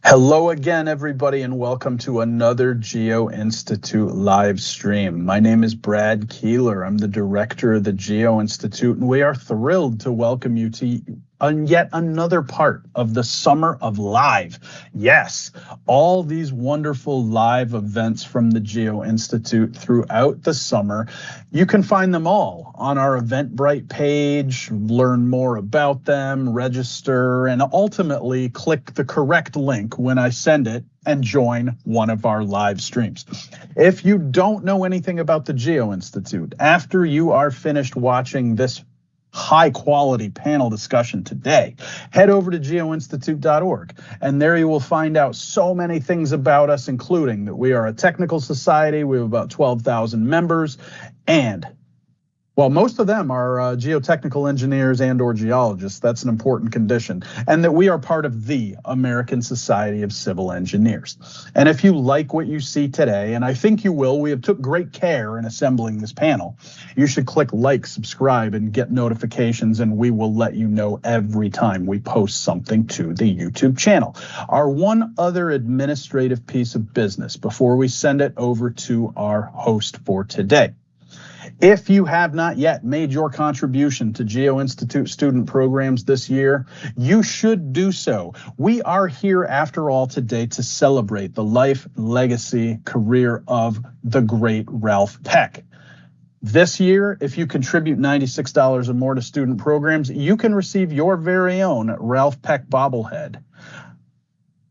Hello again, everybody, and welcome to another Geo-Institute live stream. My name is Brad Keeler. I'm the director of the Geo-Institute, and we are thrilled to welcome you to yet another part of the Summer of Live. Yes, all these wonderful live events from the Geo-Institute throughout the summer. You can find them all on our Eventbrite page, learn more about them, register, and ultimately click the correct link when I send it and join one of our live streams. If you don't know anything about the Geo-Institute, after you are finished watching this high quality panel discussion today, head over to geoinstitute.org, and there you will find out so many things about us, including that we are a technical society. We have about 12,000 members, and well, most of them are geotechnical engineers and or geologists. That's an important condition. And that we are part of the American Society of Civil Engineers. And if you like what you see today, and I think you will, we have took great care in assembling this panel. You should click like, subscribe, and get notifications, and we will let you know every time we post something to the YouTube channel. Our one other administrative piece of business before we send it over to our host for today. If you have not yet made your contribution to Geo-Institute student programs this year, you should do so. We are here, after all, today to celebrate the life, legacy, career of the great Ralph Peck. This year, if you contribute $96 or more to student programs, you can receive your very own Ralph Peck bobblehead.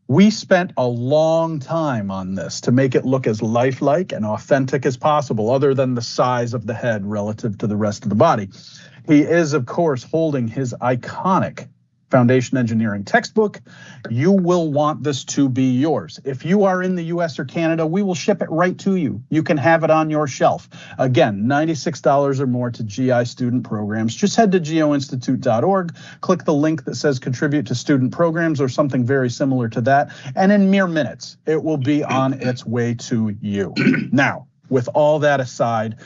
We spent a long time on this to make it look as lifelike and authentic as possible, other than the size of the head relative to the rest of the body. He is, of course, holding his iconic Foundation Engineering textbook. You will want this to be yours. If you are in the US or Canada, we will ship it right to you. You can have it on your shelf. Again, $96 or more to GI student programs. Just head to geoinstitute.org, click the link that says contribute to student programs or something very similar to that, and in mere minutes, it will be on its way to you. Now, with all that aside,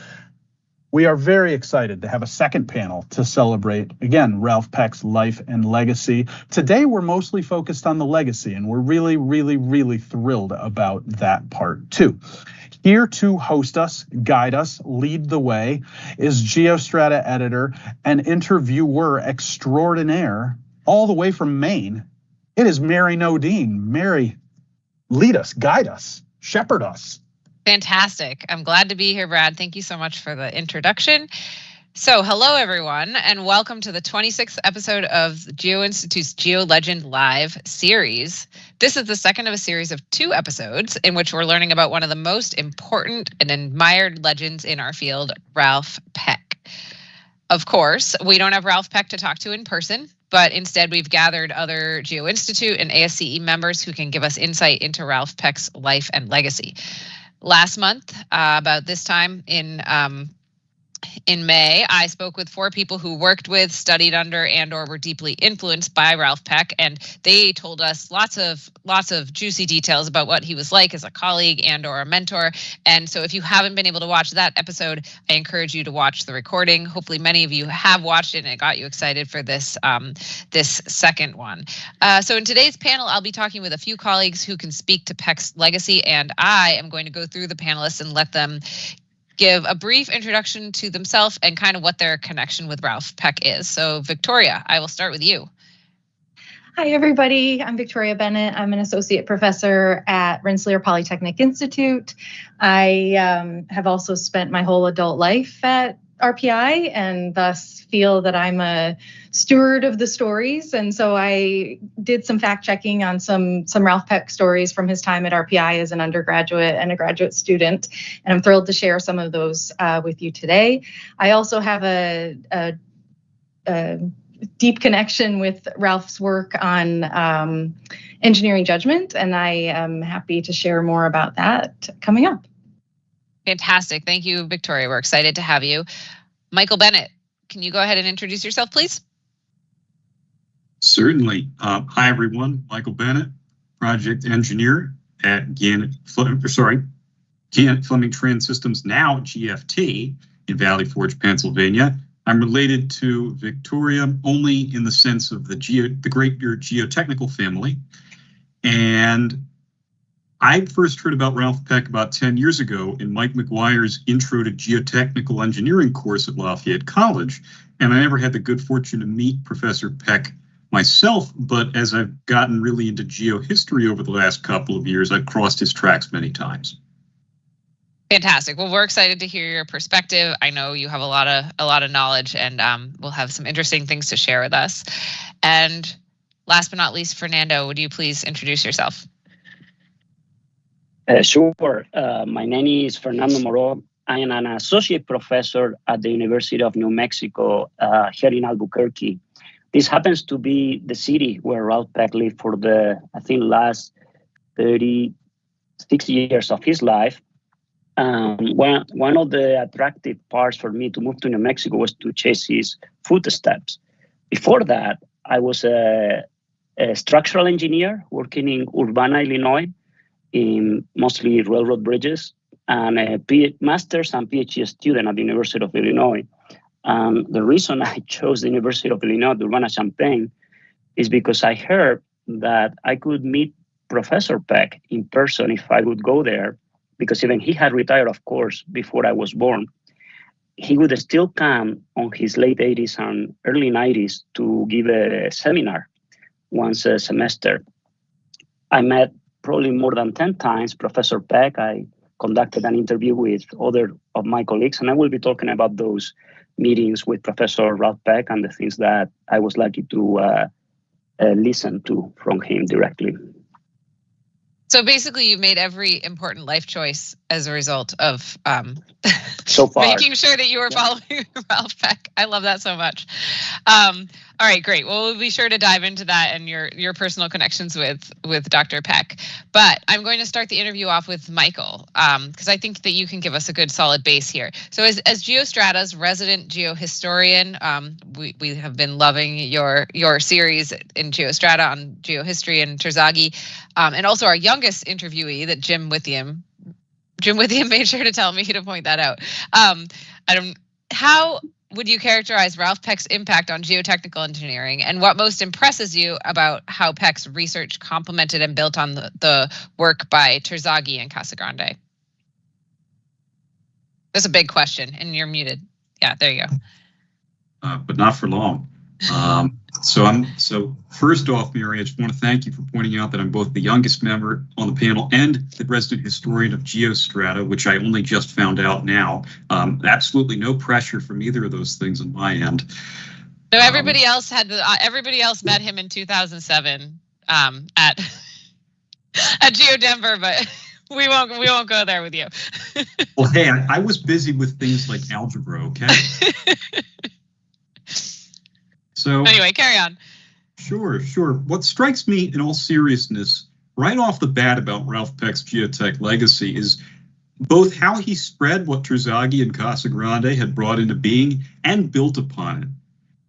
we are very excited to have a second panel to celebrate, again, Ralph Peck's life and legacy. Today, we're mostly focused on the legacy, and we're really, really, really thrilled about that part too. Here to host us, guide us, lead the way is GeoStrata editor and interviewer extraordinaire, all the way from Maine. It is Mary Nodine. Mary, lead us, guide us, shepherd us. Fantastic. I'm glad to be here, Brad. Thank you so much for the introduction. So hello, everyone, and welcome to the 26th episode of the Geo-Institute's Geo-Legend Live series. This is the second of a series of 2 episodes in which we're learning about one of the most important and admired legends in our field, Ralph Peck. Of course, we don't have Ralph Peck to talk to in person, but instead we've gathered other Geo-Institute and ASCE members who can give us insight into Ralph Peck's life and legacy. Last month, about this time in May, I spoke with 4 people who worked with, studied under, and or were deeply influenced by Ralph Peck, and they told us lots of juicy details about what he was like as a colleague and or a mentor. And so if you haven't been able to watch that episode, I encourage you to watch the recording. Hopefully many of you have watched it and it got you excited for this this second one. So in today's panel, I'll be talking with a few colleagues who can speak to Peck's legacy, and I am going to go through the panelists and let them give a brief introduction to themselves and kind of what their connection with Ralph Peck is. So Victoria, I will start with you. Hi, everybody. I'm Victoria Bennett. I'm an associate professor at Rensselaer Polytechnic Institute. I have also spent my whole adult life at RPI and thus feel that I'm a steward of the stories. And so I did some fact checking on some Ralph Peck stories from his time at RPI as an undergraduate and a graduate student. And I'm thrilled to share some of those with you today. I also have a deep connection with Ralph's work on engineering judgment, and I am happy to share more about that coming up. Fantastic. Thank you, Victoria. We're excited to have you. Michael Bennett, can you go ahead and introduce yourself, please? Certainly. Hi, everyone. Michael Bennett, project engineer at Gannett Fleming Trans Systems, now GFT, in Valley Forge, Pennsylvania. I'm related to Victoria only in the sense of the great geotechnical family. And I first heard about Ralph Peck about 10 years ago in Mike McGuire's Intro to Geotechnical Engineering course at Lafayette College. And I never had the good fortune to meet Professor Peck myself, but as I've gotten really into geohistory over the last couple of years, I've crossed his tracks many times. Fantastic. Well, we're excited to hear your perspective. I know you have a lot of knowledge, and we'll have some interesting things to share with us. And last but not least, Fernando, would you please introduce yourself? Sure. My name is Fernando Moreu. I am an associate professor at the University of New Mexico here in Albuquerque. This happens to be the city where Ralph Peck lived for the, I think, last 36 years of his life. One of the attractive parts for me to move to New Mexico was to chase his footsteps. Before that, I was a structural engineer working in Urbana, Illinois, in mostly railroad bridges, and a master's and PhD student at the University of Illinois. The reason I chose the University of Illinois, Urbana-Champaign, is because I heard that I could meet Professor Peck in person if I would go there, because even he had retired, of course, before I was born. He would still come on his late 80s and early 90s to give a seminar once a semester. I met probably more than 10 times Professor Peck. I conducted an interview with other of my colleagues, and I will be talking about those meetings with Professor Ralph Peck and the things that I was lucky to listen to from him directly. So basically, you made every important life choice as a result of so far making sure that you were following Ralph Peck. I love that so much. All right, great. Well, we'll be sure to dive into that and your personal connections with Dr. Peck. But I'm going to start the interview off with Michael, because I think that you can give us a good solid base here. So as GeoStrata's resident geohistorian, we have been loving your series in GeoStrata on geohistory and Terzaghi, and also our youngest interviewee that Jim Withiam made sure to tell me to point that out. How would you characterize Ralph Peck's impact on geotechnical engineering, and what most impresses you about how Peck's research complemented and built on the work by Terzaghi and Casagrande? That's a big question, and you're muted. Yeah, there you go. But not for long. So first off, Mary, I just want to thank you for pointing out that I'm both the youngest member on the panel and the resident historian of GeoStrata, which I only just found out now. Absolutely no pressure from either of those things on my end. No, everybody else met him in 2007 at Geo Denver, but we won't go there with you. Well, hey, I was busy with things like algebra, okay? So anyway, carry on. Sure. What strikes me in all seriousness right off the bat about Ralph Peck's geotech legacy is both how he spread what Terzaghi and Casagrande had brought into being and built upon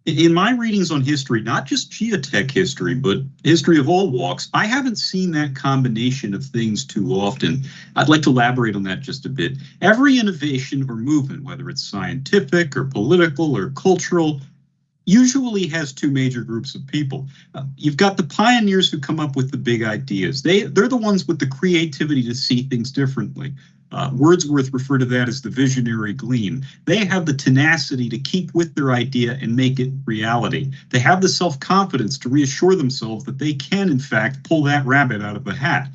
it. In my readings on history, not just geotech history, but history of all walks, I haven't seen that combination of things too often. I'd like to elaborate on that just a bit. Every innovation or movement, whether it's scientific or political or cultural, usually has two major groups of people. You've got the pioneers who come up with the big ideas. They're the ones with the creativity to see things differently. Wordsworth referred to that as the visionary gleam. They have the tenacity to keep with their idea and make it reality. They have the self-confidence to reassure themselves that they can, in fact, pull that rabbit out of the hat.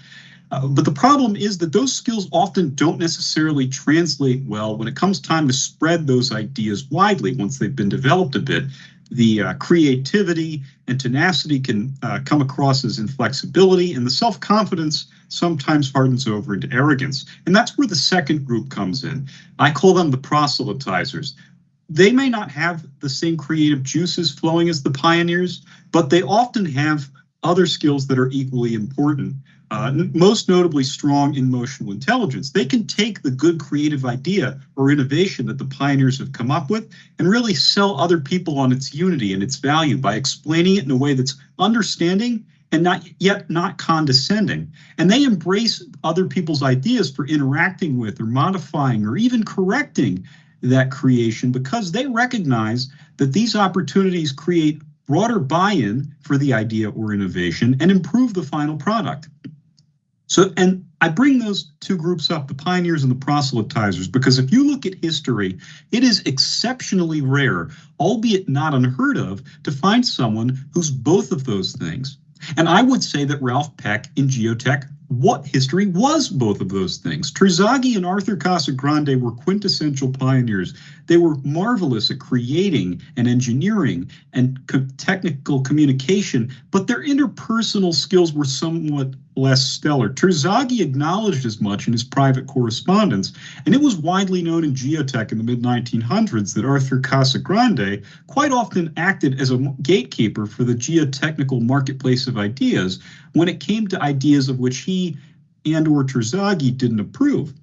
But the problem is that those skills often don't necessarily translate well when it comes time to spread those ideas widely once they've been developed a bit. The creativity and tenacity can come across as inflexibility, and the self-confidence sometimes hardens over into arrogance. And that's where the second group comes in. I call them the proselytizers. They may not have the same creative juices flowing as the pioneers, but they often have other skills that are equally important. Most notably strong emotional intelligence. They can take the good creative idea or innovation that the pioneers have come up with and really sell other people on its unity and its value by explaining it in a way that's understanding and not condescending. And they embrace other people's ideas for interacting with or modifying or even correcting that creation because they recognize that these opportunities create broader buy-in for the idea or innovation, and improve the final product. So, and I bring those two groups up, the pioneers and the proselytizers, because if you look at history, it is exceptionally rare, albeit not unheard of, to find someone who's both of those things. And I would say that Ralph Peck in geotech, what history was both of those things. Terzaghi and Arthur Casagrande were quintessential pioneers. They were marvelous at creating and engineering and technical communication, but their interpersonal skills were somewhat less stellar. Terzaghi acknowledged as much in his private correspondence, and it was widely known in geotech in the mid-1900s that Arthur Casagrande quite often acted as a gatekeeper for the geotechnical marketplace of ideas when it came to ideas of which he and or Terzaghi didn't approve.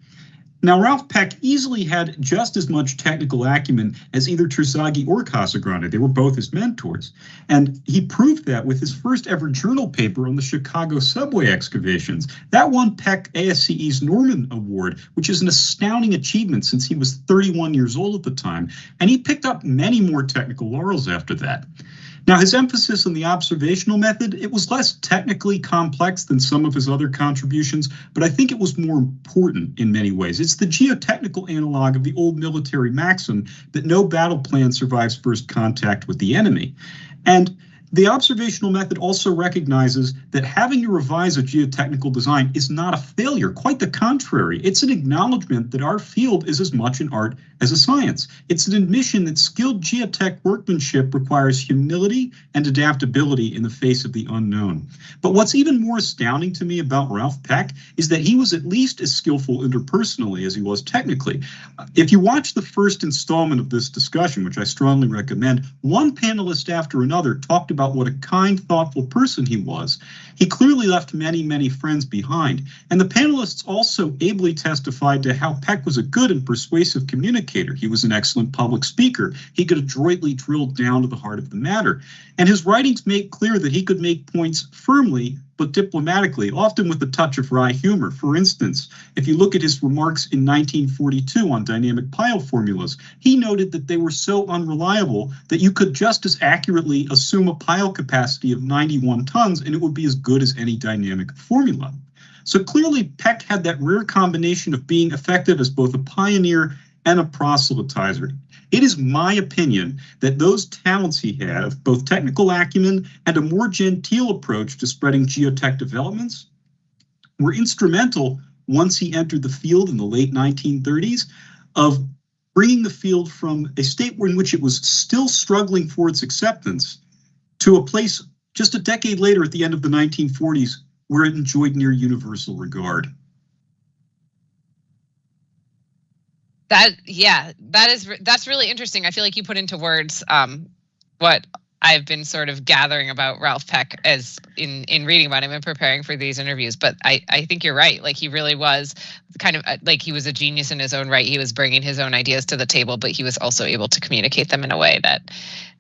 Now, Ralph Peck easily had just as much technical acumen as either Terzaghi or Casagrande. They were both his mentors. And he proved that with his first ever journal paper on the Chicago subway excavations. That won Peck ASCE's Norman Award, which is an astounding achievement since he was 31 years old at the time. And he picked up many more technical laurels after that. Now, his emphasis on the observational method, it was less technically complex than some of his other contributions, but I think it was more important in many ways. It's the geotechnical analog of the old military maxim that no battle plan survives first contact with the enemy. And the observational method also recognizes that having to revise a geotechnical design is not a failure. Quite the contrary. It's an acknowledgement that our field is as much an art as a science. It's an admission that skilled geotech workmanship requires humility and adaptability in the face of the unknown. But what's even more astounding to me about Ralph Peck is that he was at least as skillful interpersonally as he was technically. If you watch the first installment of this discussion, which I strongly recommend, one panelist after another talked about what a kind, thoughtful person he was. He clearly left many, many friends behind. And the panelists also ably testified to how Peck was a good and persuasive communicator. He was an excellent public speaker. He could adroitly drill down to the heart of the matter. And his writings make clear that he could make points firmly but diplomatically, often with a touch of wry humor. For instance, if you look at his remarks in 1942 on dynamic pile formulas, he noted that they were so unreliable that you could just as accurately assume a pile capacity of 91 tons and it would be as good as any dynamic formula. So clearly Peck had that rare combination of being effective as both a pioneer and a proselytizer. It is my opinion that those talents he had of both technical acumen and a more genteel approach to spreading geotech developments were instrumental once he entered the field in the late 1930s of bringing the field from a state in which it was still struggling for its acceptance to a place just a decade later at the end of the 1940s where it enjoyed near universal regard. That's really interesting. I feel like you put into words what I've been sort of gathering about Ralph Peck as in reading about him and preparing for these interviews. But I think you're right. Like he really was kind of like he was a genius in his own right. He was bringing his own ideas to the table, but he was also able to communicate them in a way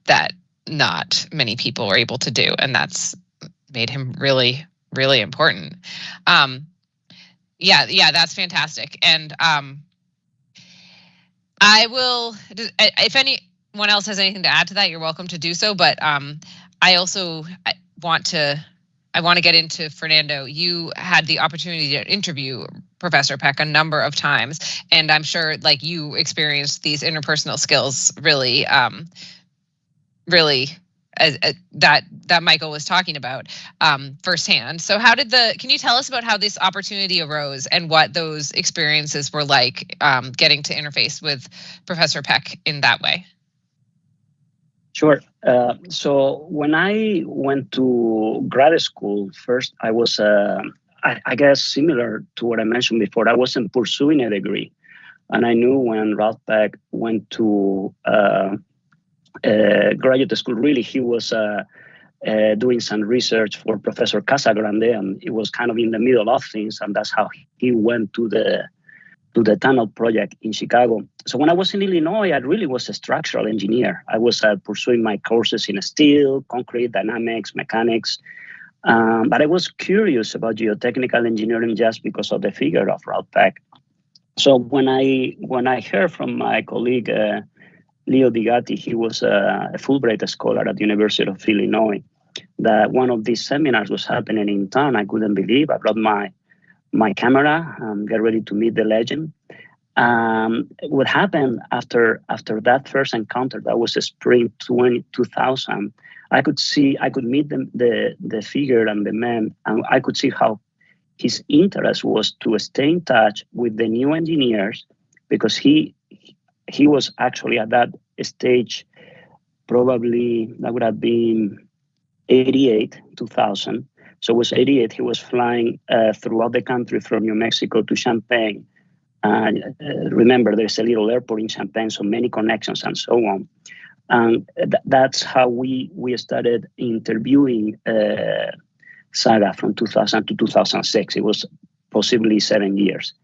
that not many people were able to do, and that's made him really, really important. That's fantastic. And I will, if anyone else has anything to add to that, you're welcome to do so. But I want to get into Fernando. You had the opportunity to interview Professor Peck a number of times, and I'm sure like you experienced these interpersonal skills really that Michael was talking about firsthand. So can you tell us about how this opportunity arose and what those experiences were like getting to interface with Professor Peck in that way? Sure. So when I went to grad school, first I was, I guess, similar to what I mentioned before. I wasn't pursuing a degree. And I knew when Ralph Peck went to graduate school, really, he was doing some research for Professor Casagrande, and it was kind of in the middle of things, and that's how he went to the tunnel project in Chicago. So when I was in Illinois, I really was a structural engineer. I was pursuing my courses in steel, concrete, dynamics, mechanics, but I was curious about geotechnical engineering just because of the figure of Ralph Peck. So when I heard from my colleague Leo Digatti, he was a Fulbright scholar at the University of Illinois, that one of these seminars was happening in town. I couldn't believe. I brought my camera and get ready to meet the legend. What happened after that first encounter, that was spring 2000, I could meet the figure and the man, and I could see how his interest was to stay in touch with the new engineers, because he was actually at that stage, probably that would have been 88, 2000. So it was 88. He was flying throughout the country from New Mexico to Champaign. Remember, there's a little airport in Champaign, so many connections and so on. And that's how we started interviewing Saga from 2000 to 2006. It was possibly 7 years.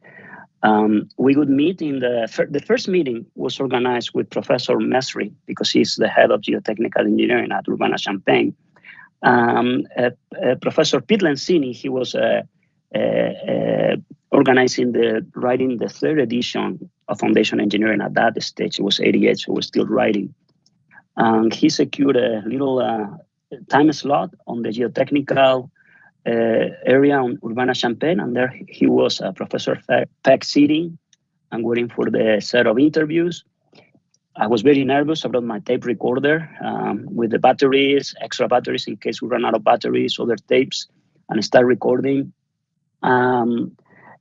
We would meet in the first meeting was organized with Professor Mesri, because he's the head of geotechnical engineering at Urbana-Champaign. Professor Pete Lenzini, he was organizing writing the third edition of Foundation Engineering at that stage. It was 88, so he was still writing. He secured a little time slot on the geotechnical area on Urbana-Champaign, and there he was, Professor Peck, sitting and waiting for the set of interviews. I was very nervous. I brought my tape recorder with the batteries, extra batteries in case we run out of batteries, other tapes, and start recording.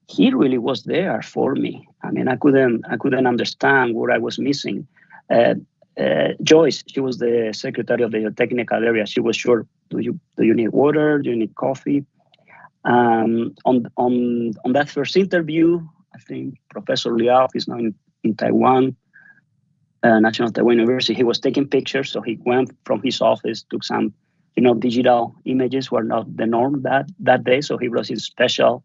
He really was there for me. I mean, I couldn't understand what I was missing. Joyce, she was the secretary of the geotechnical area. She was sure, do you need water? Do you need coffee? On that first interview, I think Professor Liao is now in Taiwan, National Taiwan University. He was taking pictures, so he went from his office, took some, digital images were not the norm that day, so he brought his special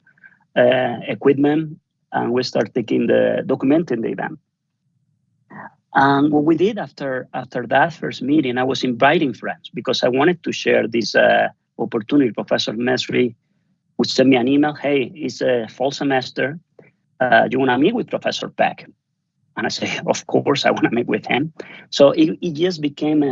equipment, and we started documenting the event. And what we did after that first meeting, I was inviting friends because I wanted to share this opportunity. Professor Mesri would send me an email, hey, it's a fall semester. Do you want to meet with Professor Peck? And I say, of course, I want to meet with him. So it just became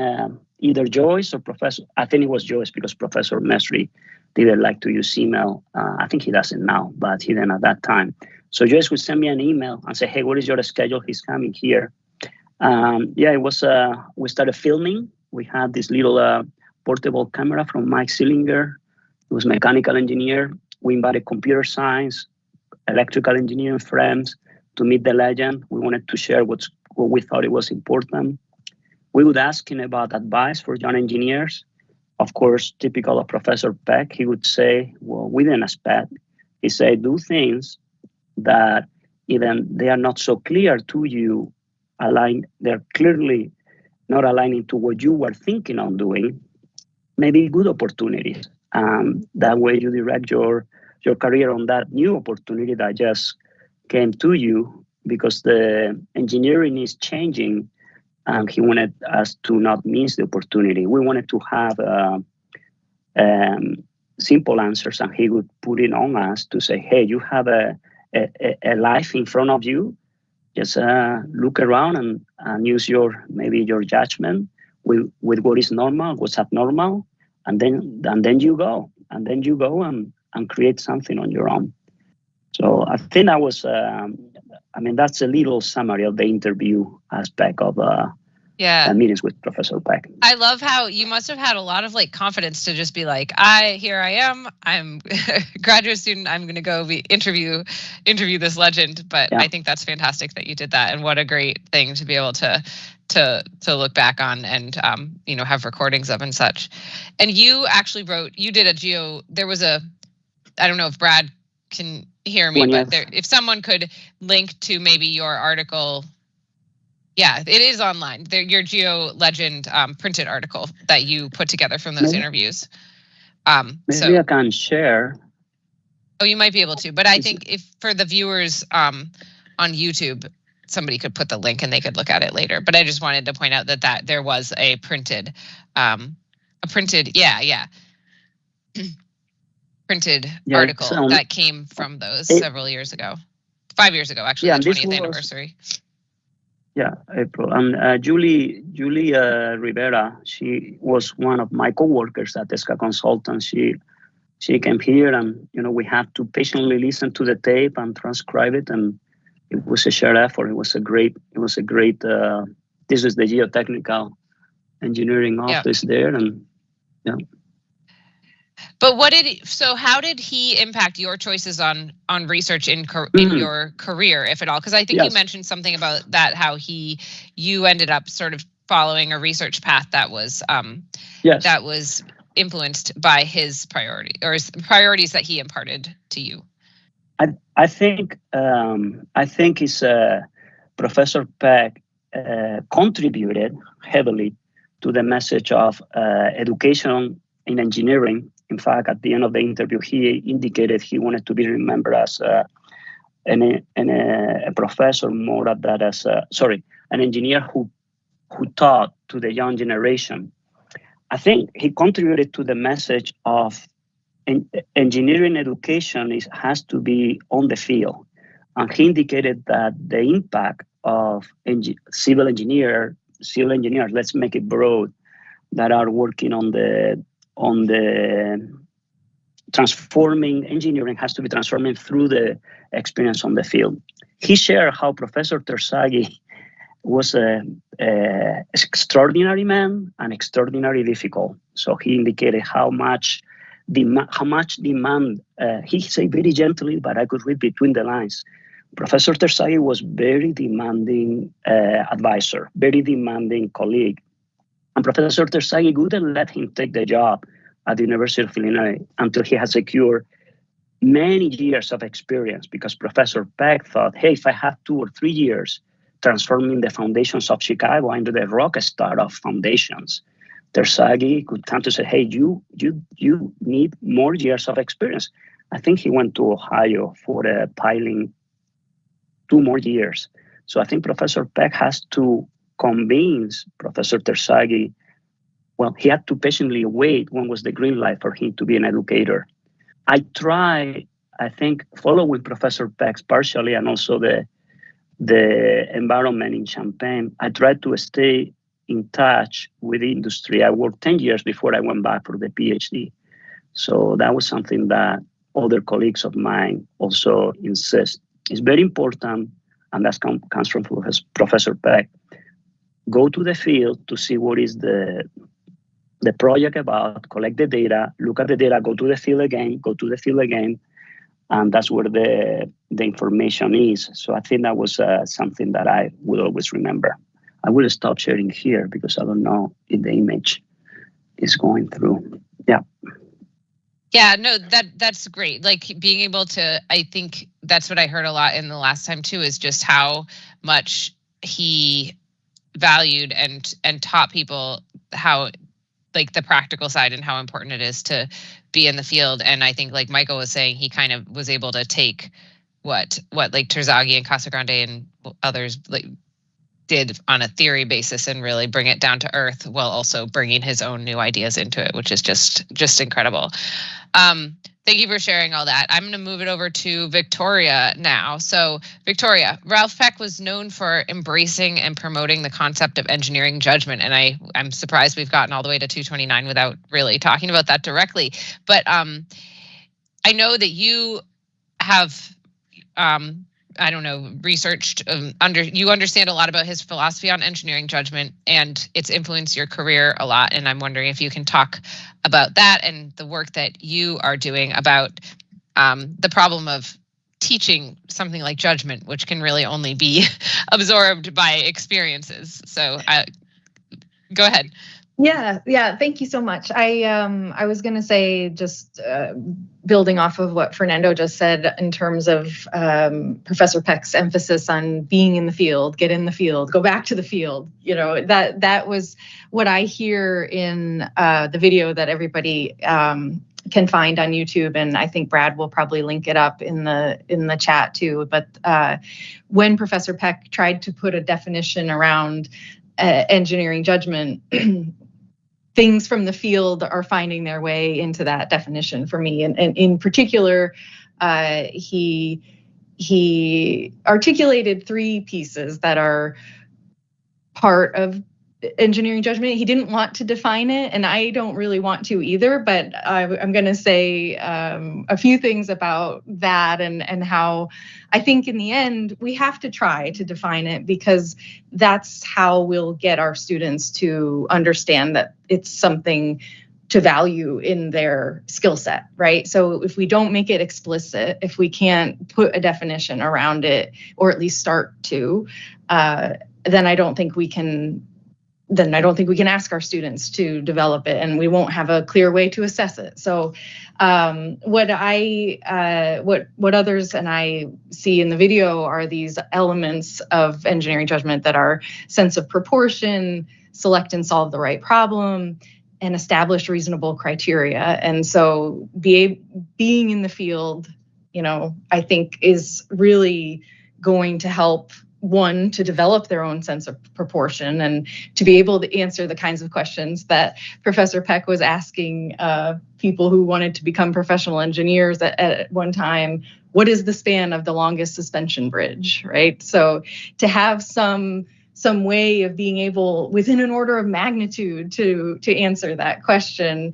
either Joyce or Professor. I think it was Joyce, because Professor Mesri didn't like to use email. I think he doesn't now, but he didn't at that time. So Joyce would send me an email and say, hey, what is your schedule? He's coming here. It was, we started filming. We had this little portable camera from Mike Sillinger. He was mechanical engineer. We invited computer science, electrical engineering friends to meet the legend. We wanted to share what we thought it was important. We would ask him about advice for young engineers. Of course, typical of Professor Peck, he would say, well, we didn't expect. He said, do things that even they are not so clear to you, they're clearly not aligning to what you were thinking on doing, maybe good opportunities. That way you direct your career on that new opportunity that just came to you, because the engineering is changing. He wanted us to not miss the opportunity. We wanted to have simple answers, and he would put it on us to say, hey, you have a life in front of you. Just look around and use your judgment with what is normal, what's abnormal, and then you go and create something on your own. So I think that was, that's a little summary of the interview aspect of meetings with Professor Peck. I love how you must have had a lot of confidence to just be like, here I am. I'm a graduate student. I'm going to go interview this legend. But yeah. I think that's fantastic that you did that, and what a great thing to be able to look back on and have recordings of and such. And you actually there was I don't know if Brad can hear me, but if someone could link to maybe your article. Yeah, it is online. Your Geo-Legend printed article that you put together from those interviews. Maybe I can share. Oh, you might be able to, but I think if for the viewers on YouTube, somebody could put the link and they could look at it later. But I just wanted to point out that there was a printed article that came from those several years ago. 5 years ago, actually, the 20th anniversary. Yeah, April. And Julie Rivera, she was one of my coworkers at ESCA Consultants. She came here, and we had to patiently listen to the tape and transcribe it, and it was a shared effort. It was a great. This is the geotechnical engineering office there, and yeah. But how did he impact your choices on research in your career, if at all? Because I think you mentioned something about that, how you ended up sort of following a research path that was that was influenced by his priorities that he imparted to you. I think his Professor Peck contributed heavily to the message of education in engineering. In fact, at the end of the interview, he indicated he wanted to be remembered as a professor more than as an engineer who taught to the young generation. I think he contributed to the message of engineering education has to be on the field, and he indicated that the impact of civil engineers, let's make it broad, that are working on the transforming engineering has to be transforming through the experience on the field. He shared how Professor Terzaghi was an extraordinary man and extraordinarily difficult. So he indicated how much demand. He said very gently, but I could read between the lines. Professor Terzaghi was very demanding advisor, very demanding colleague. And Professor Terzaghi wouldn't let him take the job at the University of Illinois until he had secured many years of experience, because Professor Peck thought, hey, if I have 2 or 3 years transforming the foundations of Chicago into the rock star of foundations, Terzaghi could come to say, hey, you need more years of experience. I think he went to Ohio for a piling 2 more years. So I think Professor Peck has to convince Professor Terzaghi. Well, he had to patiently wait when was the green light for him to be an educator. I think, following Professor Peck partially, and also the environment in Champaign, I tried to stay in touch with the industry. I worked 10 years before I went back for the PhD. So that was something that other colleagues of mine also insist. It's very important, and that comes from Professor Peck. Go to the field to see what is the project about, collect the data, look at the data, go to the field again, and that's where the information is. So I think that was something that I will always remember. I will stop sharing here because I don't know if the image is going through. Yeah. Yeah, no, that's great. Like being able to, I think that's what I heard a lot in the last time too, is just how much he valued and taught people how, like, the practical side and how important it is to be in the field. And I think, like Michael was saying, he kind of was able to take what like Terzaghi and Casagrande and others like did on a theory basis and really bring it down to earth, while also bringing his own new ideas into it, which is just incredible. Thank you for sharing all that. I'm going to move it over to Victoria now. So Victoria, Ralph Peck was known for embracing and promoting the concept of engineering judgment. And I'm surprised we've gotten all the way to 229 without really talking about that directly. But I know that you have, I don't know, researched, you understand a lot about his philosophy on engineering judgment, and it's influenced your career a lot. And I'm wondering if you can talk about that and the work that you are doing about the problem of teaching something like judgment, which can really only be absorbed by experiences. So go ahead. Yeah. Thank you so much. I was going to say, just building off of what Fernando just said in terms of Professor Peck's emphasis on being in the field, get in the field, go back to the field. You know, that was what I hear in the video that everybody can find on YouTube, and I think Brad will probably link it up in the chat too. But when Professor Peck tried to put a definition around engineering judgment, things from the field are finding their way into that definition for me. And in particular, he articulated 3 pieces that are part of engineering judgment. He didn't want to define it, and I don't really want to either, but I'm going to say a few things about that and how I think in the end we have to try to define it, because that's how we'll get our students to understand that it's something to value in their skill set, right? So if we don't make it explicit, if we can't put a definition around it, or at least start to, then I don't think we can ask our students to develop it, and we won't have a clear way to assess it. So what others and I see in the video are these elements of engineering judgment that are sense of proportion, select and solve the right problem, and establish reasonable criteria. And so being in the field, I think is really going to help one to develop their own sense of proportion and to be able to answer the kinds of questions that Professor Peck was asking people who wanted to become professional engineers at one time. What is the span of the longest suspension bridge, right? So to have some way of being able, within an order of magnitude, to answer that question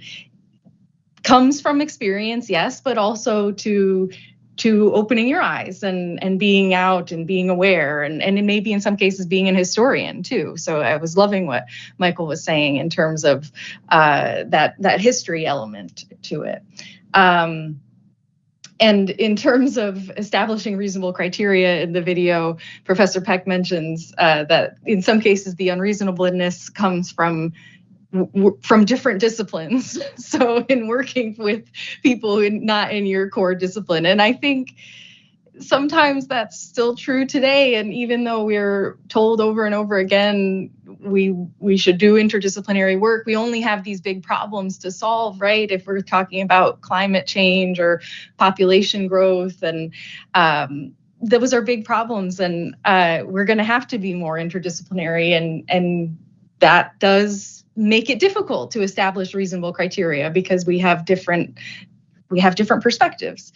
comes from experience, yes, but also to opening your eyes and being out and being aware, and it may be in some cases being an historian too. So I was loving what Michael was saying in terms of that history element to it. And in terms of establishing reasonable criteria in the video, Professor Peck mentions that in some cases the unreasonableness comes from different disciplines. So in working with people not in your core discipline. And I think sometimes that's still true today. And even though we're told over and over again, we should do interdisciplinary work, we only have these big problems to solve, right? If we're talking about climate change or population growth, and those are big problems. And we're going to have to be more interdisciplinary, and that does make it difficult to establish reasonable criteria because we have different perspectives,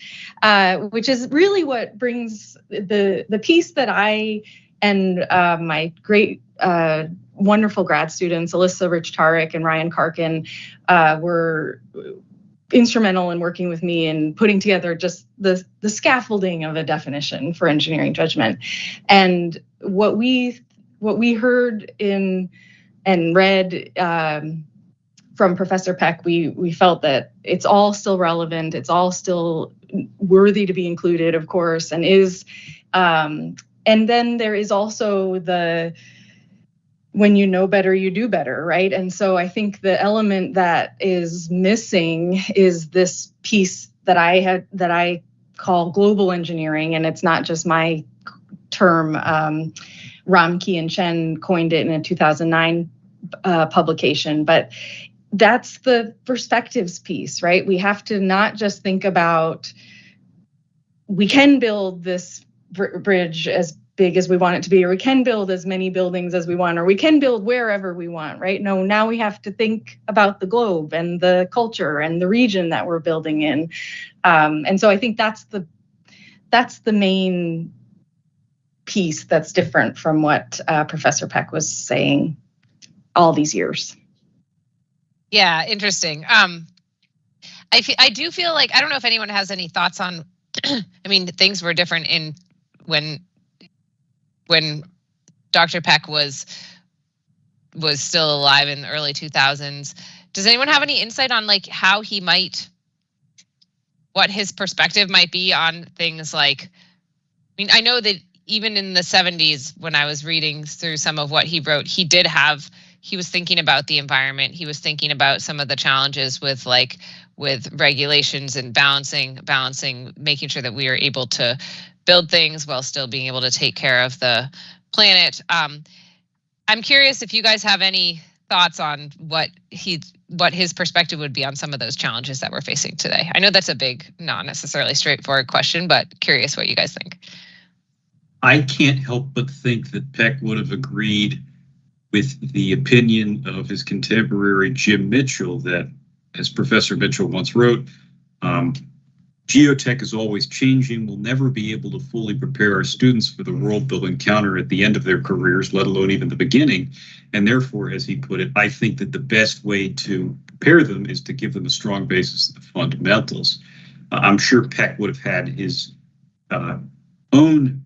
which is really what brings the piece that I and my great wonderful grad students, Alyssa Rich-Tarek and Ryan Karkin, were instrumental in working with me in putting together just the scaffolding of a definition for engineering judgment. And what we heard in and read from Professor Peck, we felt that it's all still relevant, it's all still worthy to be included, of course, and is. And then there is also when you know better, you do better, right? And so I think the element that is missing is this piece that I call global engineering, and it's not just my term. Ramke and Chen coined it in a 2009 publication, but that's the perspectives piece, right? We have to not just think about, we can build this bridge as big as we want it to be, or we can build as many buildings as we want, or we can build wherever we want, right? No, now we have to think about the globe and the culture and the region that we're building in. And so I think that's the main piece that's different from what Professor Peck was saying all these years. Yeah, interesting. I do feel like, I don't know if anyone has any thoughts on, I mean, things were different in when Dr. Peck was still alive in the early 2000s. Does anyone have any insight on like how he might, what his perspective might be on things like, I mean, I know that even in the 70s, when I was reading through some of what he wrote, he was thinking about the environment. He was thinking about some of the challenges with regulations and balancing, making sure that we are able to build things while still being able to take care of the planet. I'm curious if you guys have any thoughts on what his perspective would be on some of those challenges that we're facing today. I know that's a big, not necessarily straightforward question, but curious what you guys think. I can't help but think that Peck would have agreed with the opinion of his contemporary Jim Mitchell that, as Professor Mitchell once wrote, Geotech is always changing. We'll never be able to fully prepare our students for the world they'll encounter at the end of their careers, let alone even the beginning. And therefore, as he put it, I think that the best way to prepare them is to give them a strong basis of the fundamentals. I'm sure Peck would have had his own,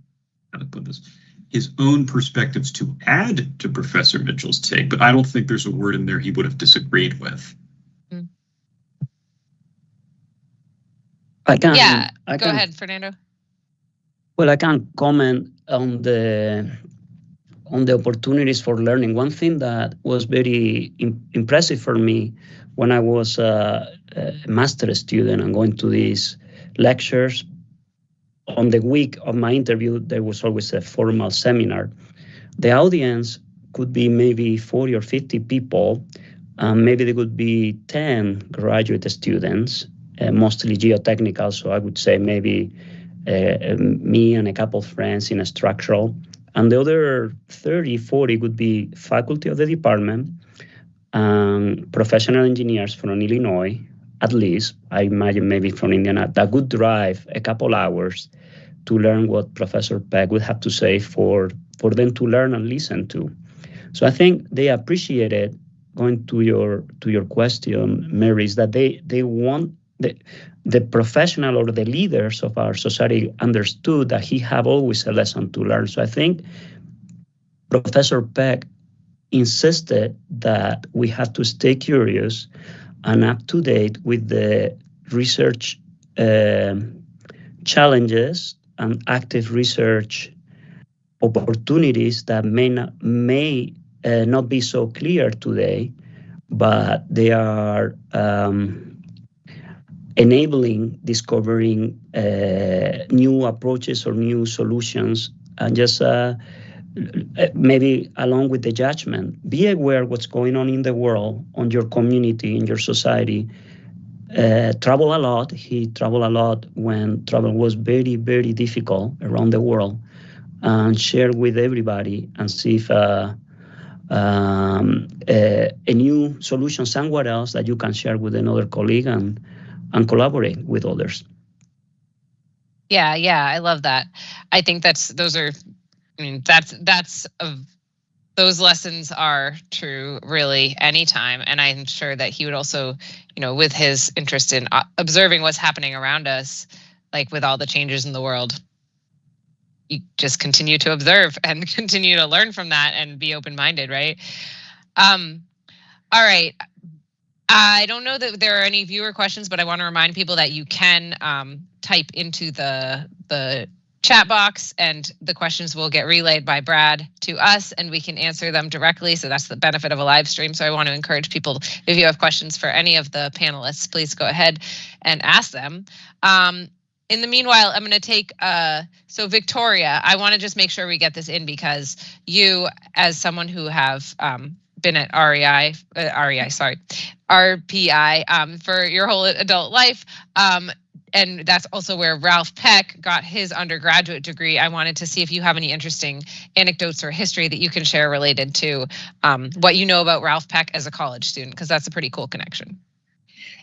how to put this, his own perspectives to add to Professor Mitchell's take, but I don't think there's a word in there he would have disagreed with. Go ahead, Fernando. Well, I can comment on the opportunities for learning. One thing that was very impressive for me when I was a master student and going to these lectures, on the week of my interview, there was always a formal seminar. The audience could be maybe 40 or 50 people. Maybe there could be 10 graduate students, mostly geotechnical. So I would say maybe me and a couple of friends in a structural. And the other 30, 40 would be faculty of the department, professional engineers from Illinois, at least, I imagine maybe from Indiana, that would drive a couple hours to learn what Professor Peck would have to say for them to learn and listen to. So I think they appreciated, going to your question, Mary, is that they want the professional or the leaders of our society understood that he have always a lesson to learn. So I think Professor Peck insisted that we have to stay curious and up to date with the research challenges and active research opportunities that may not be so clear today, but they are enabling discovering new approaches or new solutions, and just maybe along with the judgment, be aware what's going on in the world, on your community, in your society. Travel a lot. He traveled a lot when travel was very, very difficult around the world, and share with everybody and see if a new solution somewhere else that you can share with another colleague and collaborate with others. Yeah, I love that. I think those lessons are true really anytime. And I'm sure that he would also, with his interest in observing what's happening around us, like with all the changes in the world, you just continue to observe and continue to learn from that and be open-minded, right? All right. I don't know that there are any viewer questions, but I want to remind people that you can type into the chat box, and the questions will get relayed by Brad to us, and we can answer them directly. So that's the benefit of a live stream. So I want to encourage people, if you have questions for any of the panelists, please go ahead and ask them. In the meanwhile, I'm going to take, so Victoria, I want to just make sure we get this in, because you, as someone who have been at RPI for your whole adult life, and that's also where Ralph Peck got his undergraduate degree. I wanted to see if you have any interesting anecdotes or history that you can share related to what you know about Ralph Peck as a college student, because that's a pretty cool connection.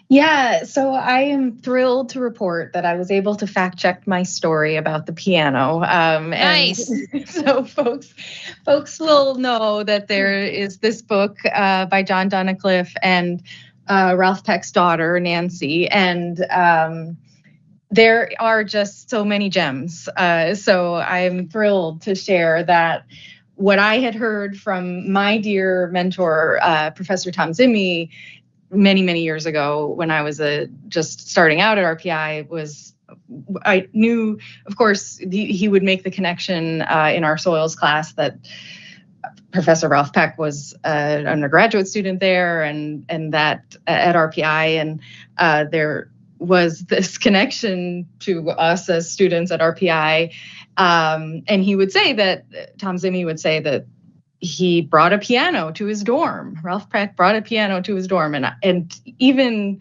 Yeah, so I am thrilled to report that I was able to fact check my story about the piano. Nice. And so folks will know that there is this book by John Donnicliffe and Ralph Peck's daughter, Nancy, and there are just so many gems. So I'm thrilled to share that what I had heard from my dear mentor, Professor Tom Zimmy, many, many years ago when I was just starting out at RPI, I knew, of course, he would make the connection in our soils class that Professor Ralph Peck was an undergraduate student there, and that at RPI, and there was this connection to us as students at RPI, and he would say that, Tom Zimmy would say that he brought a piano to his dorm. Ralph Peck brought a piano to his dorm, and even,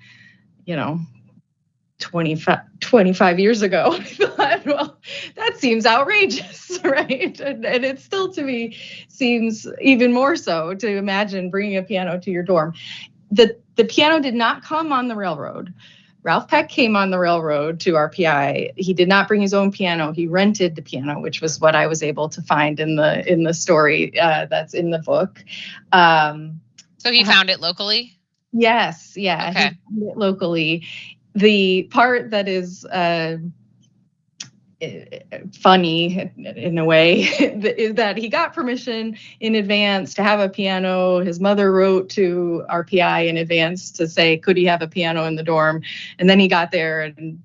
25 years ago, I thought, well, that seems outrageous, right? And it still, to me, seems even more so to imagine bringing a piano to your dorm. The piano did not come on the railroad. Ralph Peck came on the railroad to RPI. He did not bring his own piano. He rented the piano, which was what I was able to find in the story that's in the book. So he found it locally? Yes, yeah, okay. He found it locally. The part that is funny in a way is that he got permission in advance to have a piano. His mother wrote to RPI in advance to say, could he have a piano in the dorm? And then he got there and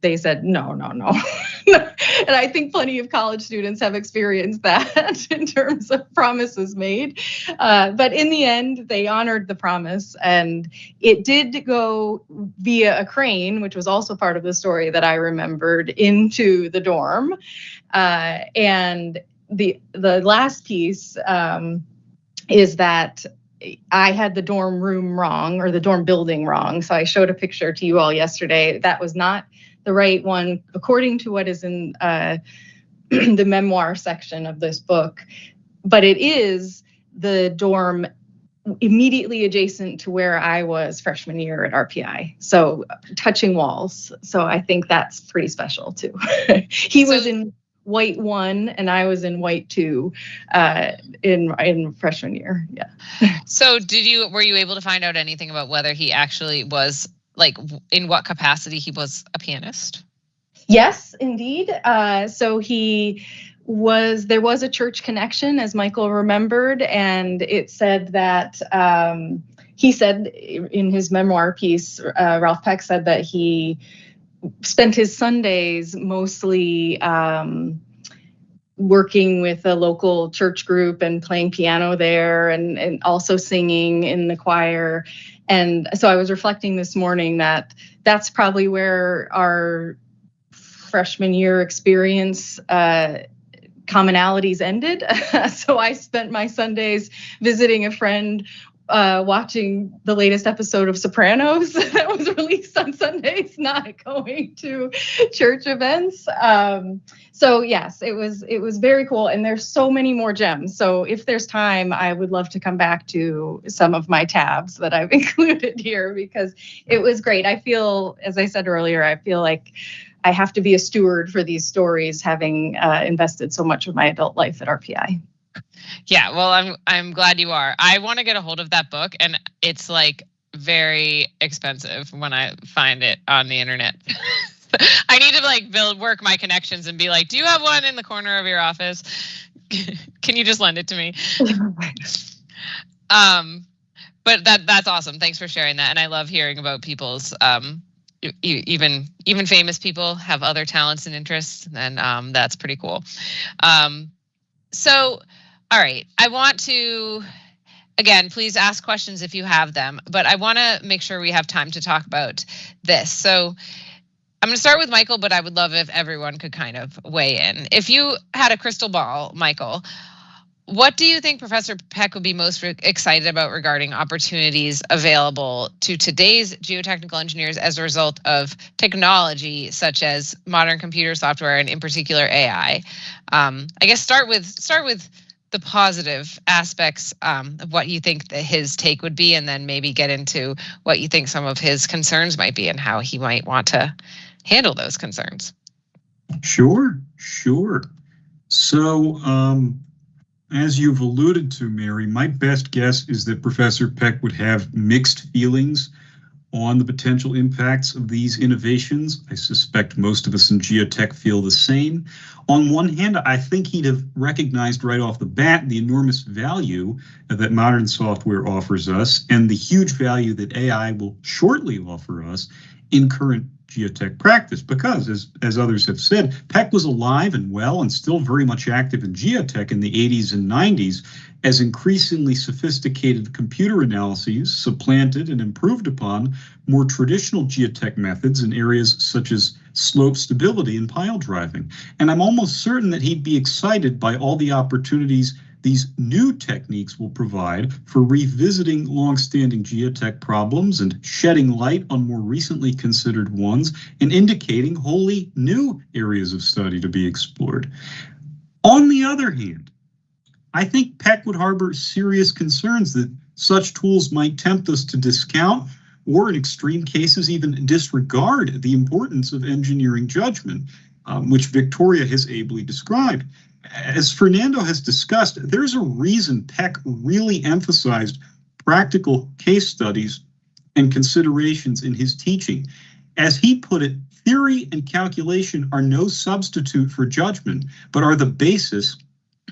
they said, no. And I think plenty of college students have experienced that in terms of promises made. But in the end, they honored the promise, and it did go via a crane, which was also part of the story that I remembered, into the dorm. And the last piece is that I had the dorm room wrong, or the dorm building wrong. So I showed a picture to you all yesterday. That was not the right one, according to what is in the memoir section of this book. But it is the dorm immediately adjacent to where I was freshman year at RPI. So touching walls. So I think that's pretty special too. He was in white 1 and I was in white 2 in freshman year. Yeah. So were you able to find out anything about whether he actually was, like, in what capacity he was a pianist? Yes, indeed. So there was a church connection, as Michael remembered, and it said that he said in his memoir piece, Ralph Peck said that he spent his Sundays mostly working with a local church group and playing piano there, and also singing in the choir. And so I was reflecting this morning that that's probably where our freshman year experience commonalities ended. So I spent my Sundays visiting a friend, watching the latest episode of Sopranos that was released on Sundays, not going to church events. So yes, it was very cool. And there's so many more gems. So if there's time, I would love to come back to some of my tabs that I've included here, because it was great. I feel, as I said earlier, I feel like I have to be a steward for these stories, having invested so much of my adult life at RPI. Yeah, well, I'm glad you are. I want to get a hold of that book, and it's like very expensive when I find it on the internet. I need to like work my connections and be like, do you have one in the corner of your office? Can you just lend it to me? But that's awesome. Thanks for sharing that. And I love hearing about people's even famous people have other talents and interests, and that's pretty cool. So, all right, I want to, again, please ask questions if you have them, but I want to make sure we have time to talk about this. So I'm going to start with Michael, but I would love if everyone could kind of weigh in. If you had a crystal ball, Michael, what do you think Professor Peck would be most excited about regarding opportunities available to today's geotechnical engineers as a result of technology such as modern computer software and in particular AI? I guess start with the positive aspects of what you think his take would be, and then maybe get into what you think some of his concerns might be and how he might want to handle those concerns. Sure. So, as you've alluded to, Mary, my best guess is that Professor Peck would have mixed feelings on the potential impacts of these innovations. I suspect most of us in geotech feel the same. On one hand, I think he'd have recognized right off the bat the enormous value that modern software offers us and the huge value that AI will shortly offer us in current geotech practice, because as others have said, Peck was alive and well and still very much active in geotech in the 80s and 90s as increasingly sophisticated computer analyses supplanted and improved upon more traditional geotech methods in areas such as slope stability and pile driving. And I'm almost certain that he'd be excited by all the opportunities these new techniques will provide for revisiting long-standing geotech problems and shedding light on more recently considered ones and indicating wholly new areas of study to be explored. On the other hand, I think Peck would harbor serious concerns that such tools might tempt us to discount or in extreme cases even disregard the importance of engineering judgment, which Victoria has ably described. As Fernando has discussed, there's a reason Peck really emphasized practical case studies and considerations in his teaching. As he put it, theory and calculation are no substitute for judgment, but are the basis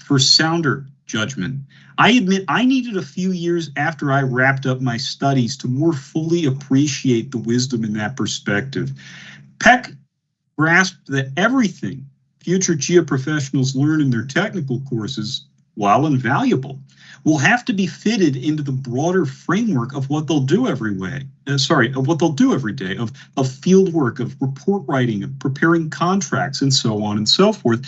for sounder judgment. I admit I needed a few years after I wrapped up my studies to more fully appreciate the wisdom in that perspective. Peck grasped that everything future geoprofessionals learn in their technical courses, while invaluable, will have to be fitted into the broader framework of what they'll do every day, of field work, of report writing, of preparing contracts, and so on and so forth.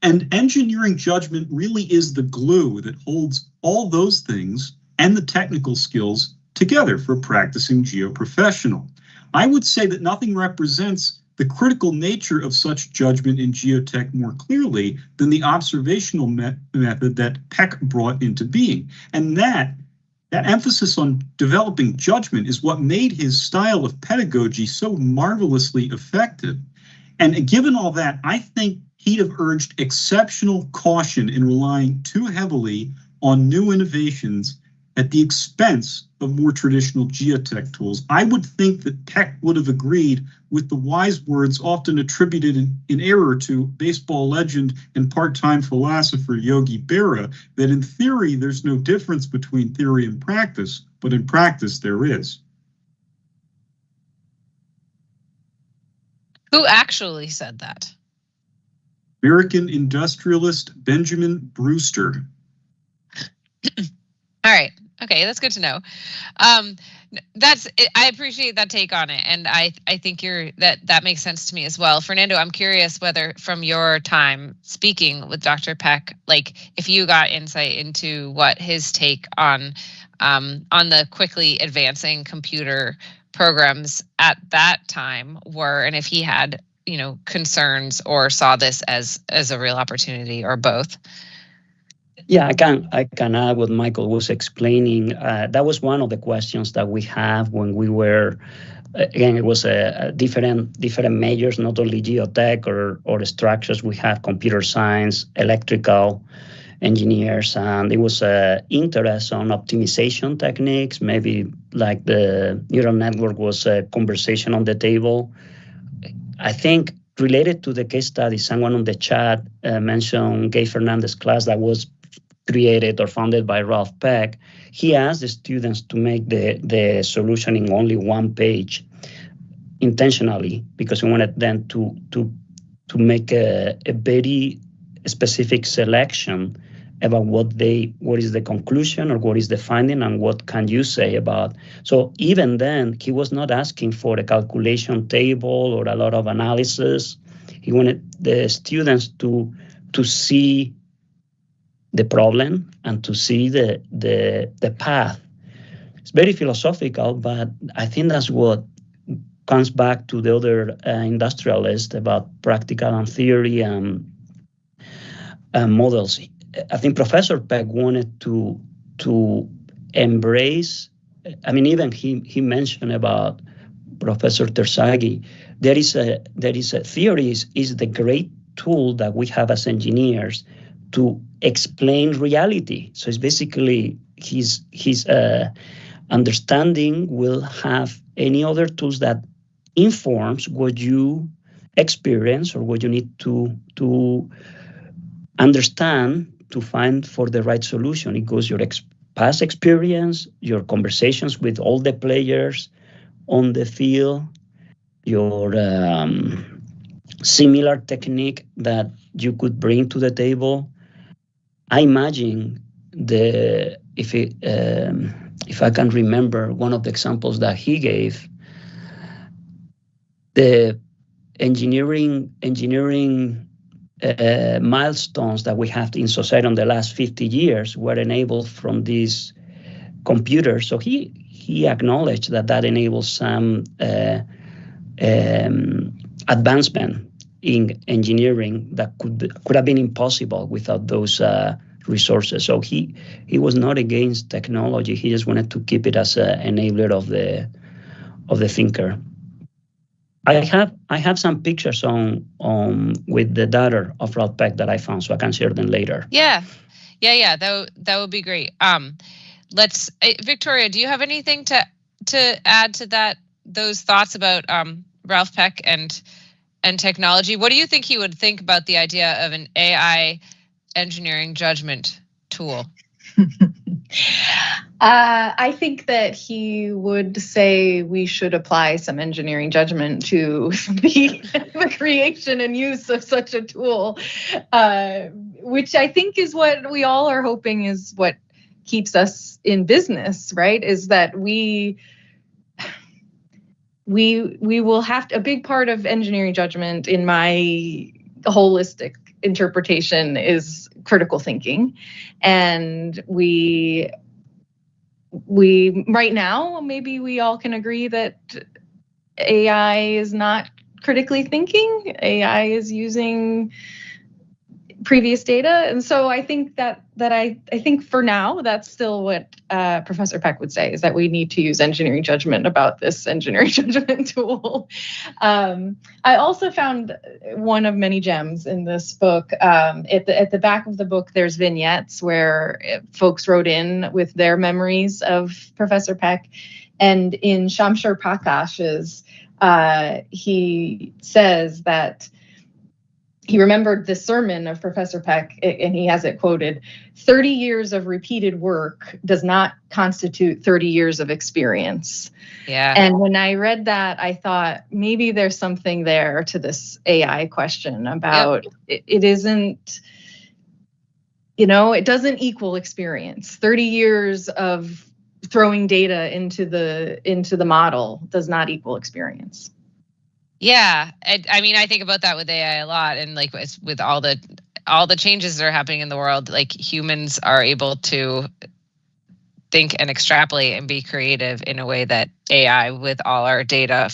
And engineering judgment really is the glue that holds all those things and the technical skills together for practicing geoprofessional. I would say that nothing represents the critical nature of such judgment in geotech more clearly than the observational method that Peck brought into being. And that emphasis on developing judgment is what made his style of pedagogy so marvelously effective. And given all that, I think he'd have urged exceptional caution in relying too heavily on new innovations at the expense of more traditional geotech tools. I would think that Peck would have agreed with the wise words often attributed in error to baseball legend and part-time philosopher Yogi Berra, that in theory there's no difference between theory and practice, but in practice there is. Who actually said that? American industrialist Benjamin Brewster. All right. Okay, that's good to know. I appreciate that take on it, and I think that makes sense to me as well. Fernando, I'm curious whether from your time speaking with Dr. Peck, like if you got insight into what his take on the quickly advancing computer programs at that time were, and if he had concerns or saw this as a real opportunity, or both. Yeah, I can add what Michael was explaining. That was one of the questions that we have when we were, again, it was different majors, not only geotech or structures. We have computer science, electrical engineers, and it was interest on optimization techniques. Maybe like the neural network was a conversation on the table. I think related to the case study, someone on the chat mentioned Gay Fernandez's class that was created or founded by Ralph Peck. He asked the students to make the solution in only one page intentionally, because we wanted them to make a very specific selection about what is the conclusion or what is the finding and what can you say about. So even then, he was not asking for a calculation table or a lot of analysis. He wanted the students to see the problem and to see the path. It's very philosophical, but I think that's what comes back to the other industrialists about practical and theory and models. I think Professor Peck wanted to embrace. I mean, even he mentioned about Professor Terzaghi. There is a theory is the great tool that we have as engineers to explain reality. So it's basically his understanding will have any other tools that informs what you experience or what you need to understand to find for the right solution. It goes your past experience, your conversations with all the players on the field, your similar technique that you could bring to the table. I imagine if I can remember one of the examples that he gave, the engineering milestones that we have in society in the last 50 years were enabled from these computers. So he acknowledged that enables some advancement in engineering that could have been impossible without those resources. So he was not against technology. He just wanted to keep it as an enabler the thinker. I have some pictures on with the daughter of Ralph Peck that I found, so I can share them later. Yeah. That would be great. Victoria, do you have anything to add to those thoughts about Ralph Peck and technology? What do you think he would think about the idea of an AI engineering judgment tool? I think that he would say we should apply some engineering judgment to the creation and use of such a tool, which I think is what we all are hoping is what keeps us in business, right? Is that we will have to, a big part of engineering judgment in my holistic interpretation is critical thinking. And we right now, maybe we all can agree that AI is not critically thinking. AI is using previous data. And so I think that I think for now, that's still what Professor Peck would say, is that we need to use engineering judgment about this engineering judgment tool. I also found one of many gems in this book. At the back of the book, there's vignettes where folks wrote in with their memories of Professor Peck. And in Shamshur Prakash's, he says that he remembered the sermon of Professor Peck, and he has it quoted, 30 years of repeated work does not constitute 30 years of experience. Yeah. And when I read that, I thought maybe there's something there to this AI question about it isn't, it doesn't equal experience. 30 years of throwing data into the model does not equal experience. Yeah, I mean, I think about that with AI a lot, and like with all the changes that are happening in the world, like humans are able to think and extrapolate and be creative in a way that AI, with all our data,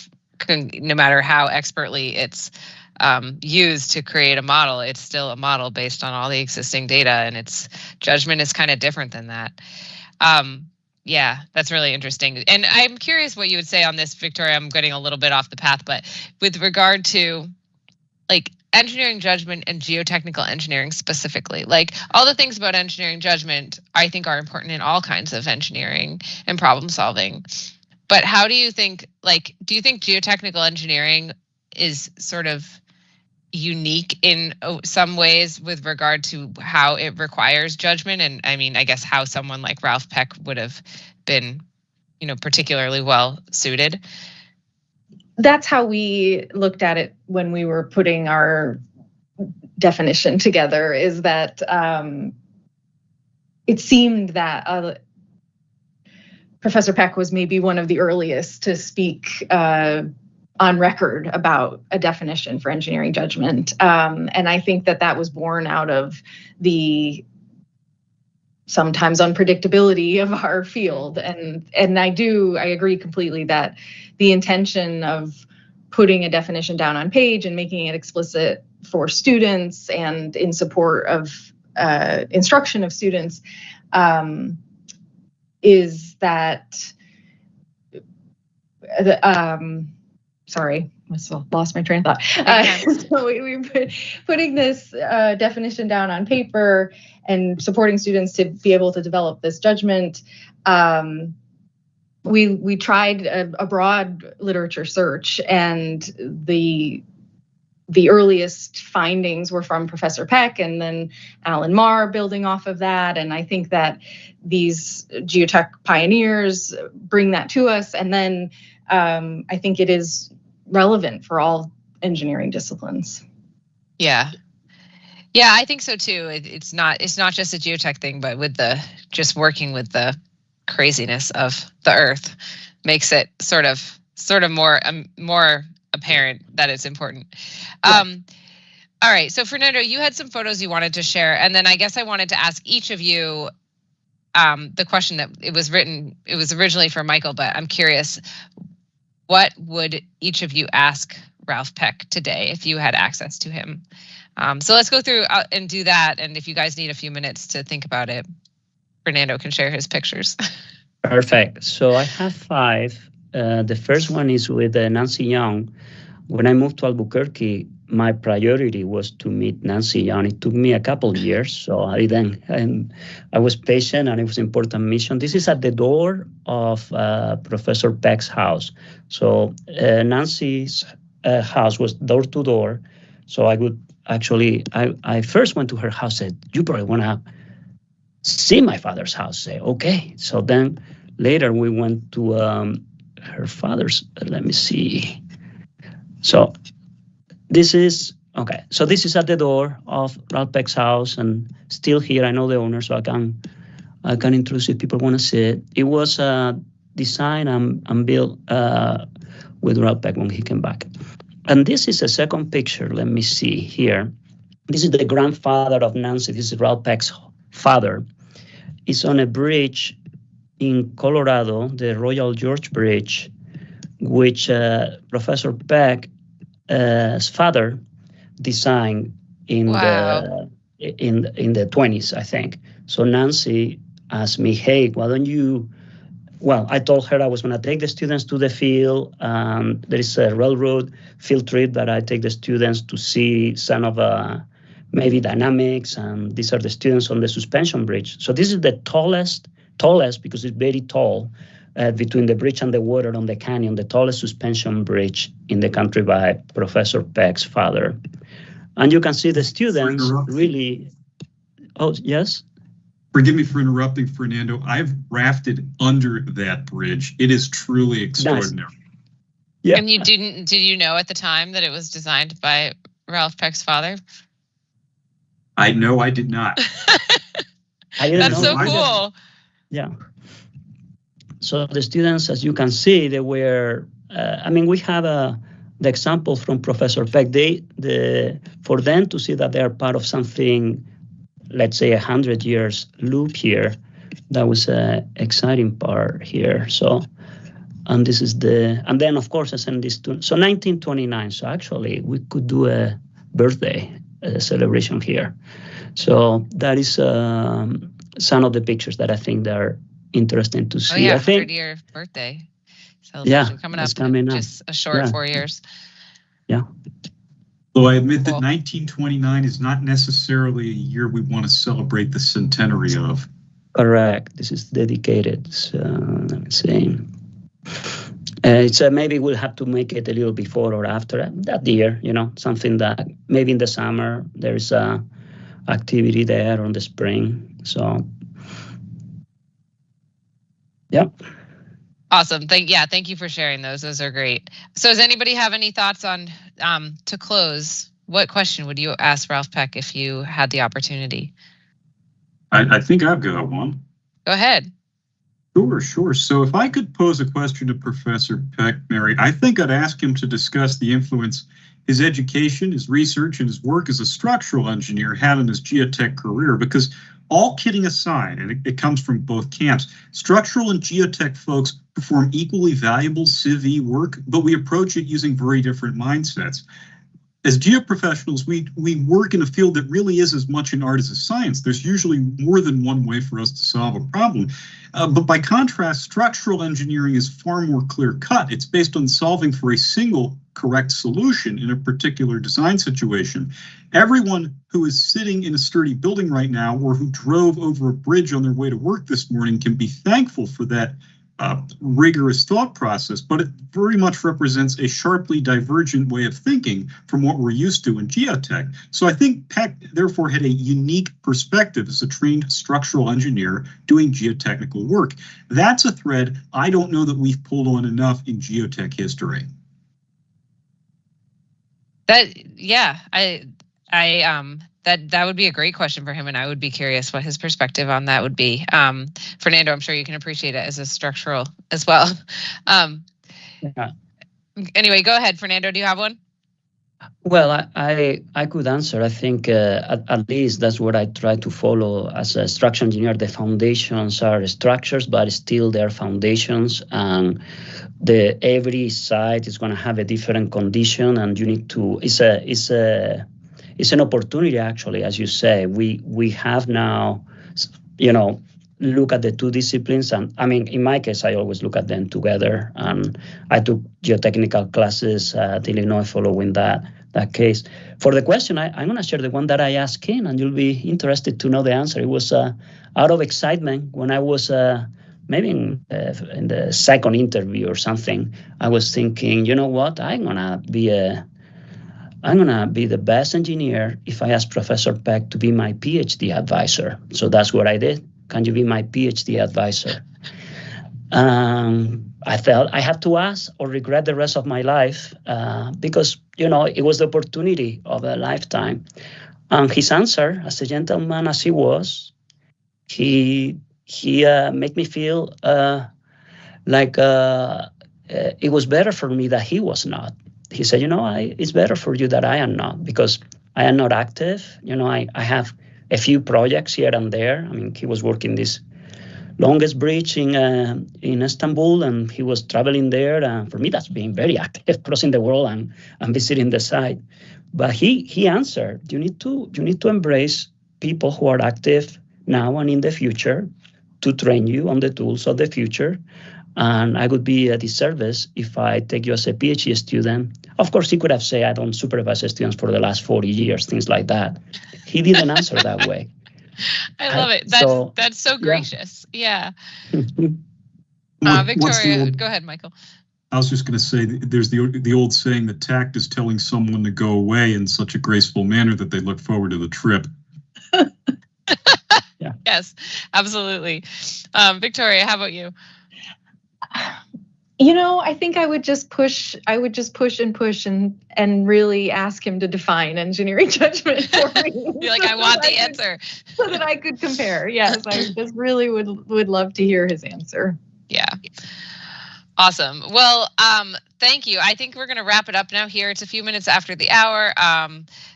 no matter how expertly it's used to create a model, it's still a model based on all the existing data, and its judgment is kind of different than that. Yeah, that's really interesting. And I'm curious what you would say on this, Victoria. I'm getting a little bit off the path, but with regard to like engineering judgment and geotechnical engineering specifically, like all the things about engineering judgment, I think are important in all kinds of engineering and problem solving. But how do you think, do you think geotechnical engineering is sort of unique in some ways with regard to how it requires judgment? And I mean, I guess how someone like Ralph Peck would have been, particularly well suited. That's how we looked at it when we were putting our definition together, is that it seemed that Professor Peck was maybe one of the earliest to speak on record about a definition for engineering judgment. And I think that was born out of the sometimes unpredictability of our field. And I agree completely that the intention of putting a definition down on page and making it explicit for students and in support of instruction of students is that sorry, I lost my train of thought. So we putting this definition down on paper and supporting students to be able to develop this judgment. We tried a broad literature search, and the earliest findings were from Professor Peck, and then Alan Marr building off of that. And I think that these geotech pioneers bring that to us. And then I think it is relevant for all engineering disciplines. Yeah, I think so too. It's not just a geotech thing, but with just working with the craziness of the Earth makes it sort of more apparent that it's important. Yeah. All right, so Fernando, you had some photos you wanted to share, and then I guess I wanted to ask each of you the question that it was originally for Michael, but I'm curious, what would each of you ask Ralph Peck today if you had access to him? So let's go through and do that. And if you guys need a few minutes to think about it, Fernando can share his pictures. Perfect. So I have 5. The first one is with Nancy Young. When I moved to Albuquerque, my priority was to meet Nancy Young. It took me a couple of years, so I was patient, and it was an important mission. This is at the door of Professor Peck's house. So Nancy's house was door to door. So I would actually, I first went to her house, said, "You probably want to see my father's house." Say, okay. So then later we went to her father's, let me see. So this is, okay. So this is at the door of Ralph Peck's house, and still here. I know the owner, so I can introduce if people want to see it. It was designed and built with Ralph Peck when he came back. And this is a second picture. Let me see here. This is the grandfather of Nancy. This is Ralph Peck's father. It's on a bridge in Colorado, the Royal George Bridge, which Professor Peck's father designed in the 20s, I think. So Nancy asked me, "Hey, why don't you?" Well, I told her I was going to take the students to the field. There is a railroad field trip that I take the students to see some of maybe dynamics, and these are the students on the suspension bridge. So this is the tallest because it's very tall, between the bridge and the water on the canyon, the tallest suspension bridge in the country by Professor Peck's father. And you can see the students really, oh, yes? Forgive me for interrupting, Fernando. I've rafted under that bridge. It is truly extraordinary. Nice. Yeah. And did you know at the time that it was designed by Ralph Peck's father? I did not. That's so cool. Yeah. So the students, as you can see, they were, we have the example from Professor Peck. For them to see that they are part of something, let's say 100 years loop here, that was an exciting part here. So, and this is and then of course I sent this to, so 1929. So actually we could do a birthday celebration here. So that is some of the pictures that I think that are interesting to see. Oh yeah, I think 100-year birthday celebration coming up. Just a short 4 years. Yeah. Though I admit that 1929 is not necessarily a year we want to celebrate the centenary of. Correct. This is dedicated. So let me see. It's maybe we'll have to make it a little before or after that year. Something that maybe in the summer there is a activity there, or in the spring. So. Yep. Awesome. Thank you for sharing those. Those are great. So does anybody have any thoughts on, to close, what question would you ask Ralph Peck if you had the opportunity? I think I've got one. Go ahead. Sure. So if I could pose a question to Professor Peck, Mary, I think I'd ask him to discuss the influence his education, his research, and his work as a structural engineer had on his geotech career, because all kidding aside, and it comes from both camps, structural and geotech folks perform equally valuable civ work, but we approach it using very different mindsets. As geoprofessionals, we work in a field that really is as much an art as a science. There's usually more than one way for us to solve a problem. But by contrast, structural engineering is far more clear-cut. It's based on solving for a single correct solution in a particular design situation. Everyone who is sitting in a sturdy building right now, or who drove over a bridge on their way to work this morning, can be thankful for that rigorous thought process, but it very much represents a sharply divergent way of thinking from what we're used to in geotech. So I think Peck therefore had a unique perspective as a trained structural engineer doing geotechnical work. That's a thread I don't know that we've pulled on enough in geotech history. That would be a great question for him, and I would be curious what his perspective on that would be. Fernando, I'm sure you can appreciate it as a structural as well. Anyway, go ahead, Fernando. Do you have one? Well, I could answer. I think at least that's what I try to follow as a structural engineer. The foundations are structures, but still they're foundations, and every site is going to have a different condition, and you need to. It's an opportunity, actually, as you say. We have now, look at the two disciplines. And I mean, in my case, I always look at them together. And I took geotechnical classes at Illinois following that case. For the question, I'm going to share the one that I asked him, and you'll be interested to know the answer. It was out of excitement when I was maybe in the second interview or something. I was thinking, you know what, I'm gonna be the best engineer if I ask Professor Peck to be my PhD advisor. So that's what I did. Can you be my PhD advisor? I felt I had to ask or regret the rest of my life because, it was the opportunity of a lifetime. And his answer, as a gentleman as he was, he made me feel like it was better for me that he was not. He said, it's better for you that I am not, because I am not active. I have a few projects here and there. I mean, he was working this longest bridge in Istanbul, and he was traveling there. For me, that's being very active, crossing the world and visiting the site. But he answered, you need to embrace people who are active now and in the future to train you on the tools of the future. And I would be a disservice if I take you as a PhD student. Of course, he could have said, I don't supervise students for the last 40 years, things like that. He didn't answer that way. I love it. That's so gracious. Yeah. Victoria, go ahead, Michael. I was just going to say, there's the old saying that tact is telling someone to go away in such a graceful manner that they look forward to the trip. Yeah. Yes, absolutely. Victoria, how about you? I think I would just push and really ask him to define engineering judgment for me. You're like, I want the answer. So that I could compare. Yes, I just really would love to hear his answer. Yeah. Awesome. Well, thank you. I think we're going to wrap it up now here. It's a few minutes after the hour.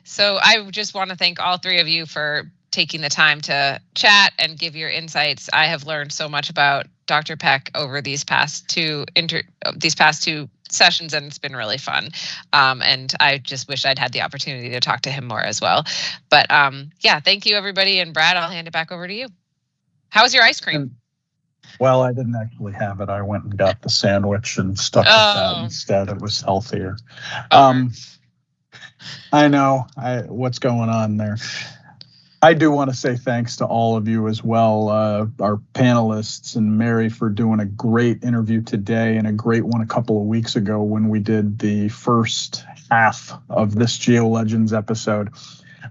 So I just want to thank all three of you for taking the time to chat and give your insights. I have learned so much about Dr. Peck over these past two sessions, and it's been really fun. And I just wish I'd had the opportunity to talk to him more as well. But yeah, thank you, everybody. And Brad, I'll hand it back over to you. How was your ice cream? Well, I didn't actually have it. I went and got the sandwich and stuck with that instead. It was healthier. I know what's going on there. I do want to say thanks to all of you as well, our panelists, and Mary for doing a great interview today and a great one a couple of weeks ago when we did the first half of this Geo-Legends episode.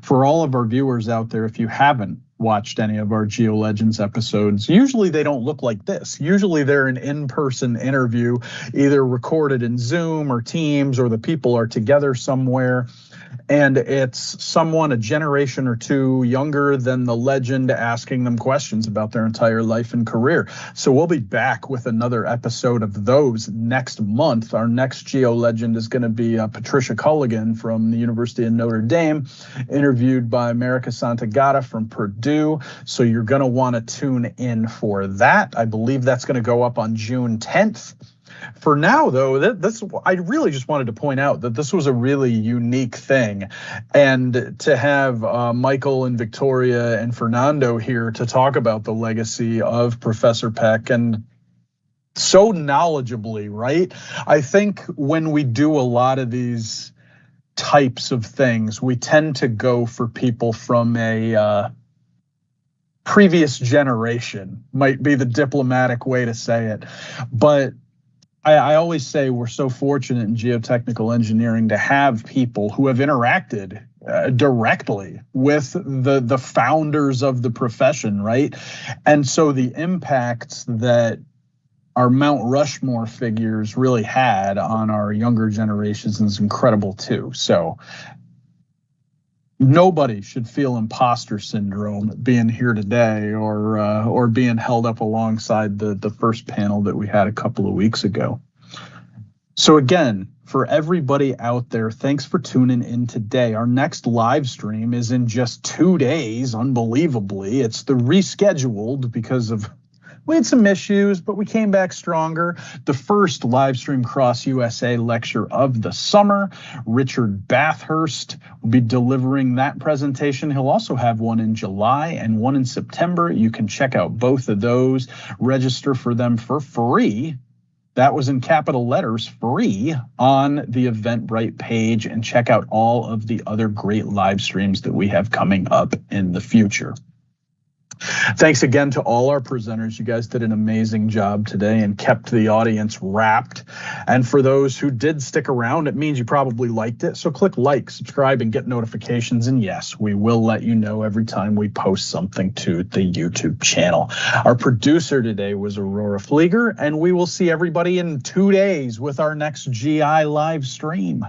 For all of our viewers out there, if you haven't watched any of our Geo-Legends episodes, usually they don't look like this. Usually they're an in-person interview, either recorded in Zoom or Teams, or the people are together somewhere. And it's someone a generation or two younger than the legend asking them questions about their entire life and career. So we'll be back with another episode of those next month. Our next Geo-Legend is going to be Patricia Culligan from the University of Notre Dame, interviewed by America Santagata from Purdue. So you're going to want to tune in for that. I believe that's going to go up on June 10th. For now, though, I really just wanted to point out that this was a really unique thing. And to have Michael and Victoria and Fernando here to talk about the legacy of Professor Peck, and so knowledgeably, right? I think when we do a lot of these types of things, we tend to go for people from a previous generation, might be the diplomatic way to say it. But I always say we're so fortunate in geotechnical engineering to have people who have interacted directly with the founders of the profession, right? And so the impacts that our Mount Rushmore figures really had on our younger generations is incredible too. So nobody should feel imposter syndrome being here today, or being held up alongside the first panel that we had a couple of weeks ago. So again, for everybody out there, thanks for tuning in today. Our next live stream is in just 2 days, unbelievably. It's the rescheduled because of We had some issues, but we came back stronger. The first live stream Cross USA lecture of the summer. Richard Bathurst will be delivering that presentation. He'll also have one in July and one in September. You can check out both of those, register for them for free. That was in capital letters, free, on the Eventbrite page, and check out all of the other great live streams that we have coming up in the future. Thanks again to all our presenters. You guys did an amazing job today and kept the audience wrapped. And for those who did stick around, it means you probably liked it. So click like, subscribe, and get notifications. And yes, we will let you know every time we post something to the YouTube channel. Our producer today was Aurora Flieger, and we will see everybody in 2 days with our next GI live stream.